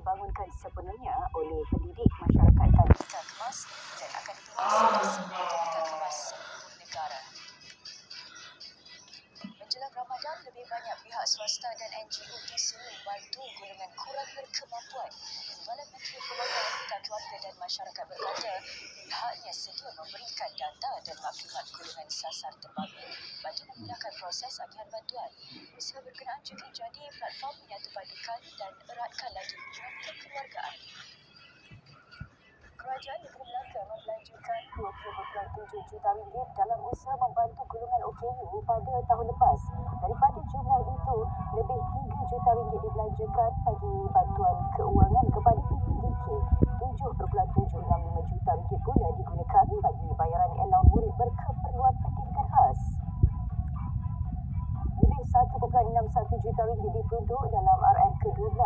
dibangunkan sepenuhnya oleh pendidik masyarakat tadika kemas dan akan dipindah ke sebuah tadika kemas seluruh negara. Menjelang Ramadan, lebih banyak pihak swasta dan NGO disuruh bantu golongan kurang berkemampuan. Timbalan Menteri Pembangunan Wanita, Keluarga dan Masyarakat berkata pihaknya sedia memberikan data dan maklumat golongan sasar terbabit bagi memudahkan proses agihan bantuan. Usaha berkenaan juga jadi platform menyatu padukan dan eratkan lagi hubungan kekeluargaan. Kerajaan Negeri Melaka membelanjakan RM20.7 juta dalam usaha membantu golongan OKU pada tahun lepas. Daripada jumlah itu, lebih RM3 juta dibelanjakan bagi bantuan keuangan kepada PPDK. RM7.765 juta pula digunakan bagi bayaran alaun murid berkeperluan pendidikan khas. Lebih RM1.61 juta diperuntuk dalam RM ke-12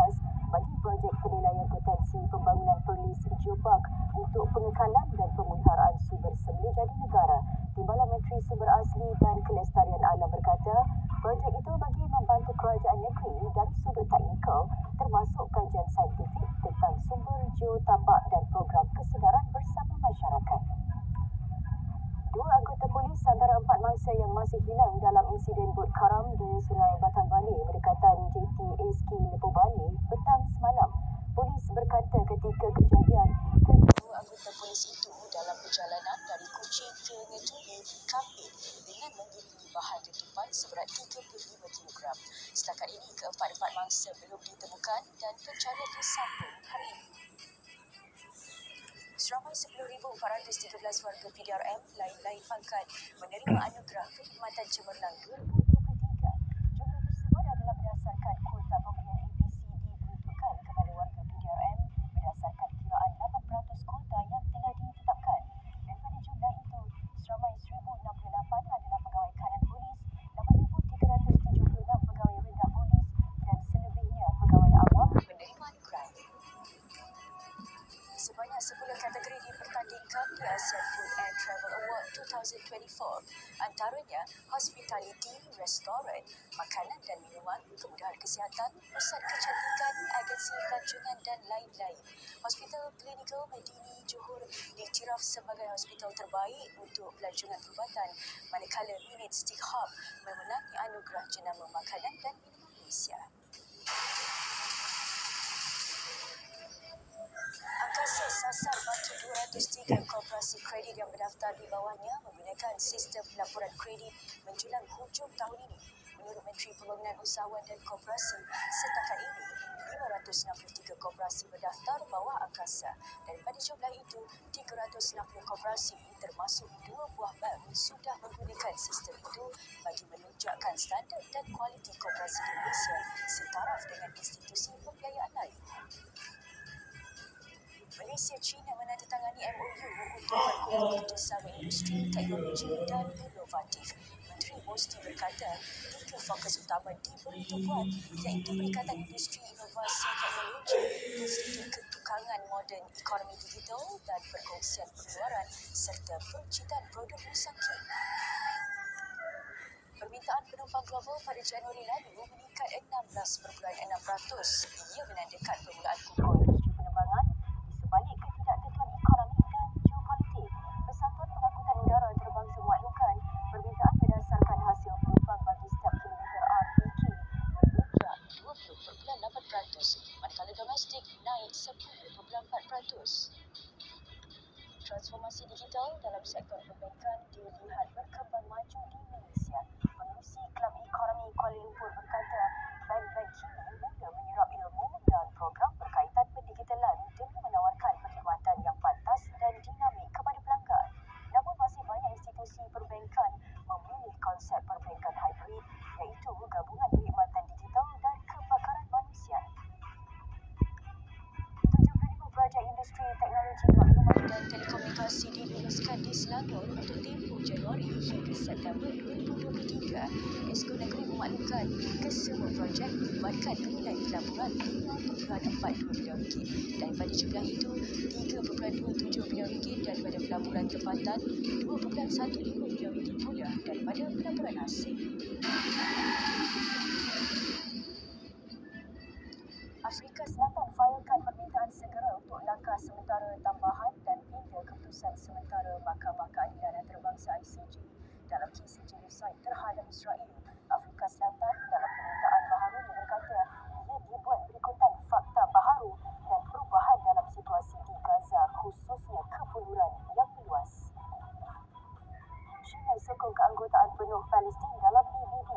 bagi projek penilaian potensi pembangunan Perlis Geopark untuk pengekalan dan pemeliharaan sumber semula jadi negara. Timbalan Menteri Sumber Asli dan Kelestarian Alam berkata, projek itu bagi membantu kerajaan negeri dari sudut teknikal termasuk kajian saintifik tentang sumber geotapak dan program kesedaran bersama masyarakat. 2 anggota polis antara 4 mangsa yang masih hilang dalam insiden bot karam di Sungai Batang Bale berdekatan JTSK Lepoh Bale petang semalam. Polis berkata ketika kejadian, kedua anggota polis itu dalam perjalanan dari Kuching ke Ngetubu, Kapit dengan mengiringi bahan letupan seberat 35 kg. Setakat ini, keempat-empat mangsa belum ditemukan dan pencarian disambung hari ini. Seramai 10,413 warga PDRM lain-lain pangkat menerima anugerah Perkhidmatan Cemerlang 2023. Jumlah tersebut adalah berdasarkan kuota pemberian APC diperuntukkan kepada warga PDRM berdasarkan kiraan 8% kuota yang telah ditetapkan. Daripada jumlah itu, seramai 1,068 adalah pegawai kanan polis, 8,376 pegawai rendah polis dan selebihnya pegawai awam menerima anugerah. Sebanyak 10 kategori dipertandingkan di ASEAN Food and Travel Award 2024. Antaranya hospitality, restoran, makanan dan minuman, kemudahan kesihatan, pusat kecantikan, agensi pelancongan dan lain-lain. Hospital Klinikal Medini Johor diiktiraf sebagai hospital terbaik untuk pelancongan perubatan, manakala Minute Stick Hub memenangi anugerah jenama makanan dan minuman Malaysia. Angkasa sasar bagi 203 koperasi kredit yang berdaftar di bawahnya menggunakan sistem pelaporan kredit menjelang hujung tahun ini. Menurut Menteri Pembangunan Usahawan dan Koperasi, setakat ini 563 koperasi berdaftar bawah angkasa. Daripada jumlah itu, 360 koperasi termasuk 2 buah bank sudah menggunakan sistem itu bagi menunjukkan standard dan kualiti koperasi di Malaysia setaraf dengan institusi pembiayaan lain. Malaysia-China menandatangani MOU untuk berkumpul kerjasama industri, teknologi dan inovatif. Menteri Mosti berkata, 3 fokus utama diperuntukkan iaitu peningkatan industri inovasi teknologi, Institut Ketukangan Moden Ekonomi Digital dan perkongsian pengeluaran serta peruncitan produk nusantara. Permintaan penumpang global pada Januari lalu meningkat 16.6%. Ia menandakan permulaan kukuh industri penerbangan sebalik ketidaktentuan ekonomi dan geopolitik. Persatuan Pengangkutan Udara Terbang memaklumkan permintaan berdasarkan hasil penumpang bagi setiap kilometer RPK melonjak 20.8%, manakala domestik naik 10.4%. Transformasi digital dalam sektor perbankan dilihat berkembang maju di Malaysia. Pengerusi Kelab Ekonomi Kuala Lumpur berkata, bank-bank kini mula menyerap ilmu dan program berkaitan pendigitalan demi menawarkan perkhidmatan yang pantas dan dinamik kepada pelanggan. Namun masih banyak institusi perbankan memilih konsep perbankan hybrid iaitu gabungan perkhidmatan digital dan kepakaran manusia. 70,000 pelajar industri teknologi maklumat dan telekomunikasi diluluskan di Selangor untuk tempoh Januari hingga September 2023. Esko Negeri memaklumkan kesemua projek melibatkan nilai pelaburan RM5.42 bilion. Daripada jumlah itu, RM3.27 bilion daripada pelaburan tempatan, RM2.15 bilion pula daripada pelaburan asing. Afrika Selatan failkan sementara tambahan dan pindah keputusan sementara Mahkamah Keadilan Antarabangsa ICJ dalam kes genosid terhadap Israel. Afrika Selatan dalam permintaan baharu berkata ia dibuat berikutan fakta baharu dan perubahan dalam situasi di Gaza, khususnya kepuluran yang meluas. China sokong keanggotaan penuh Palestin dalam PBB.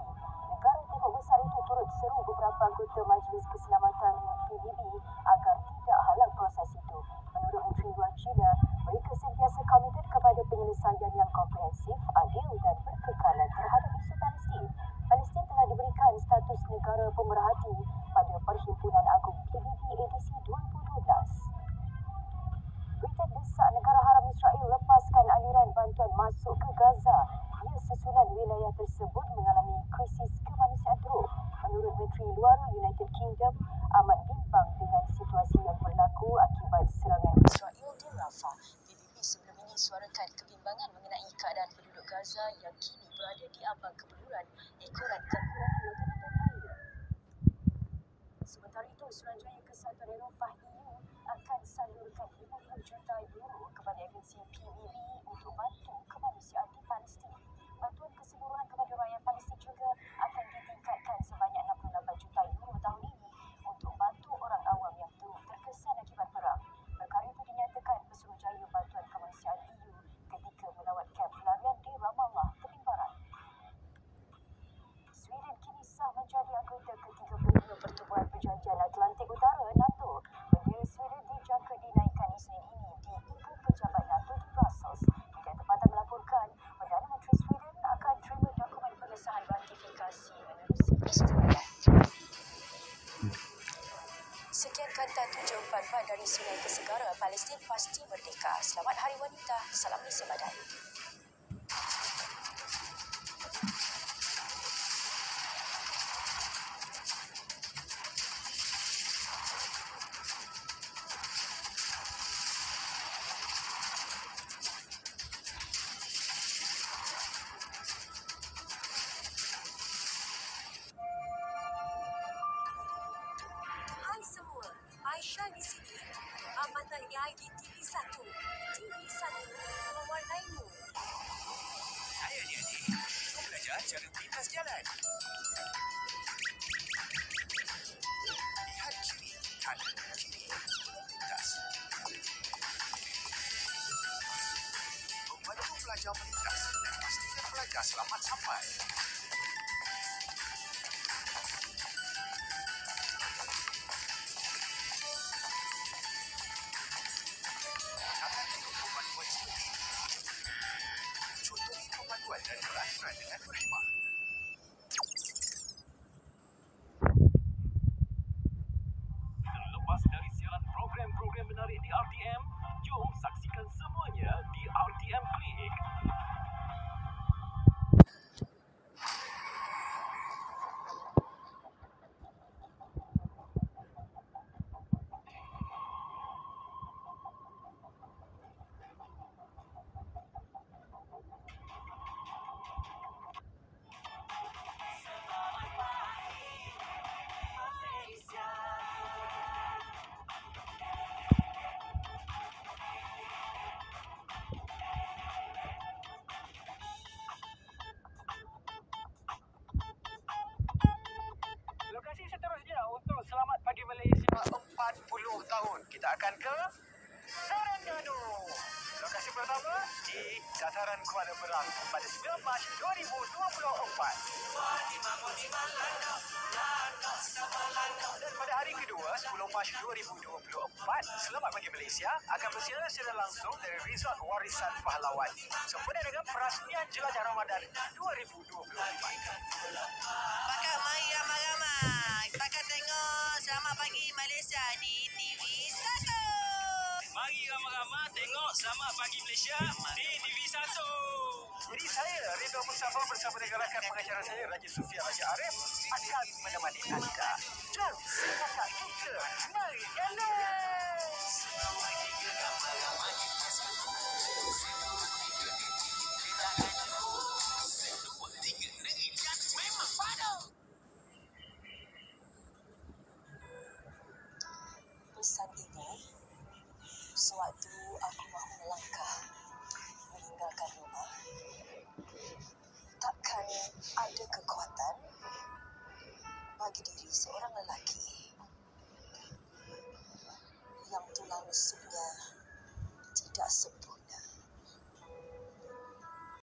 Negara Timur Besar itu turut seru beberapa anggota Majlis Keselamatan PBB agar tidak halang proses itu. Menurut Menteri Luar China, mereka sentiasa komited kepada penyelesaian yang komprehensif, adil dan berkekalan terhadap isu Palestin. Palestin telah diberikan status negara pemerhati pada Perhimpunan Agung PBB edisi 2012. Britain desak negara haram Israel lepaskan aliran bantuan masuk ke Gaza. Ia susulan wilayah tersebut mengalami krisis kemanusiaan teruk. Menurut Menteri Luar United Kingdom, amat bimbang dengan situasi yang berlaku akibat serangan Israel di Rafah. PBB sebelum ini suarakan kebimbangan mengenai keadaan penduduk Gaza yang kini berada di ambang kebeluran ekoran kekurangan makanan dan air. Sementara itu, Suruhanjaya Kesatuan Eropah EU akan salurkan 50 juta euro kepada agensi PBB untuk bantu kemanusiaan di Palestin. Bantuan keseluruhan kepada rakyat Palestin juga akan ditingkatkan sebanyak 68 juta euro tahun ini untuk bantu orang awam yang turut terkesan akibat perang. Perkara itu dinyatakan Pesuruhjaya Bantuan Kemanusiaan EU ketika melawat kamp pelarian di Ramallah, Tebing Barat. Sweden kini sah menjadi anggota ke-35 Pertubuhan Perjanjian Atlantik Utara NATO. Bendera Sweden dijangka dinaikkan Isnin ini di Ibu Pejabat NATO di Brussels. Media tempatan melaporkan Perdana Menteri Sweden akan terima dokumen pengesahan ratifikasi menerusi persetujuan. Sekian kata 744 dari Sungai ke Segara, Palestin pasti merdeka. Selamat Hari Wanita. Salam Malaysia Badan. Hai semua, Aisyah di sini. Amatan AI di TV1. TV1 mewarnaimu. Hai adik-adik, jom belajar cara melintas jalan. Lihat kiri, kanan, kiri, sebelum melintas. Membantu pelajar melintas dan pastikan pelajar selamat sampai. Jangan ikut pemanduan seperti ini. Contohi pemanduan dan peraturan dengan berhemah. Terlepas dari siaran program-program menarik di RTM, jom saksikan semuanya di RTM Klik. Lokasi seterusnya untuk Selamat Pagi Malaysia 40 tahun. Kita akan ke Terengganu. Lokasi pertama di Dataran Kuala Berang pada 9 Mac 2024. Dan pada hari kedua 10 Mac 2024, Selamat Pagi Malaysia akan bersiaran secara langsung dari Resort Warisan Pahlawan sempena dengan perasmian Jelajah Ramadan 2024. Pakat mari ramai-ramai. Pakat tengok Selamat Pagi Malaysia di TV1. Mari ramai-ramai tengok Selamat Pagi Malaysia di TV1. Jadi saya, Ridho Mustafa bersama dengan rakan pengacara saya, Raja Sufia Raja Arif akan menemani anda. Jom, silakan kita mari ganas. Pesan ini sewaktu aku mahu melangkah meninggalkan rumah, takkan ada kekuatan bagi diri seorang lelaki yang tulang rusuknya tidak sempurna.